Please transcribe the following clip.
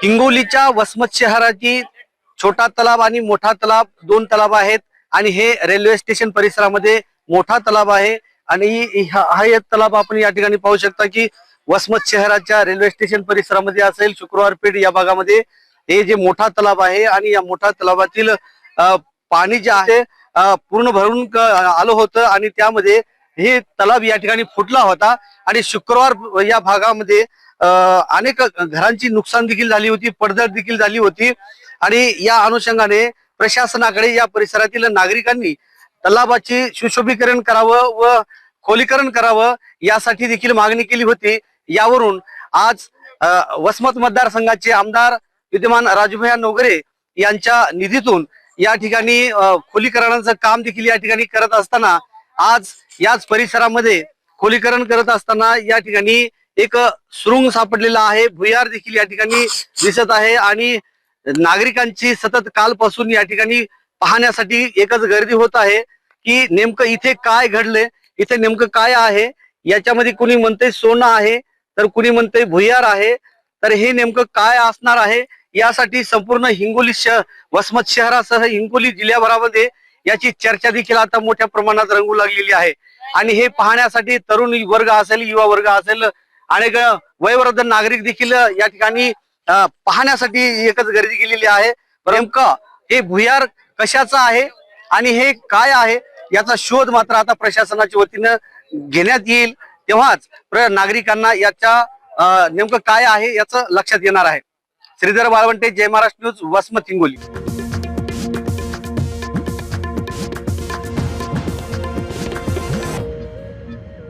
हिंगोलीच्या वसमत शहराची छोटा तलाव आणि मोठा तलाव दोन तलाव आहेत आणि हे रेल्वे स्टेशन परिसरामध्ये मोठा तलाव आहे आणि हा एक तलाव आपण या ठिकाणी पाहू शकता की वसमत शहराच्या रेल्वे स्टेशन परिसरामध्ये असेल शुक्रवार पेठ या भागामध्ये हे जे मोठा तलाव आहे आणि या मोठा तलावातील पाणी जे आहे पूर्ण भरून आलं होतं आणि त्यामध्ये हे तलाव या ठिकाणी फुटला होता आणि शुक्रवार या भागामध्ये अनेक घरांची नुकसान देखील झाली होती, पडझड देखील झाली होती आणि या अनुषंगाने प्रशासनाकडे या परिसरातील नागरिकांनी तलावाची सुशोभीकरण करावं व खोलीकरण करावं यासाठी देखील मागणी केली होती। यावरून आज वसमत मतदारसंघाचे आमदार विद्यमान राजूभाई नवघरे यांच्या निधीतून या ठिकाणी खोलीकरणाचं काम देखील या ठिकाणी करत असताना आज याच परिसरामध्ये खोलीकरण करत असताना या ठिकाणी एक सुरुंग सापडलेला आहे, भुयार देखील या ठिकाणी दिसत आहे आणि नागरिकांची सतत कालपासून या ठिकाणी पाहण्यासाठी एकच गर्दी होत आहे की नेमकं इथे काय घडले, इथे नेमकं काय आहे। याच्यामध्ये कुणी म्हणते सोनं आहे तर कुणी म्हणते भुयार आहे, तर हे नेमकं काय असणार आहे यासाठी संपूर्ण हिंगोली वसमत शहरासह हिंगोली जिल्ह्याभरामध्ये याची चर्चा देखील आता मोठ्या प्रमाणात रंगू लागलेली आहे आणि हे पाहण्यासाठी तरुण वर्ग असेल, युवा वर्ग असेल, अनेक वयोवृद्ध नागरिक देखील या ठिकाणी पाहण्यासाठी एकच गर्दी केलेली आहे। नेमकं हे भुयार कशाचं आहे आणि हे काय आहे याचा शोध मात्र आता प्रशासनाच्या वतीनं घेण्यात येईल, तेव्हाच नागरिकांना याच्या नेमकं काय आहे याचं लक्षात येणार आहे। श्रीधर बाळवंटे, जय महाराष्ट्र न्यूज, वसमत हिंगोली।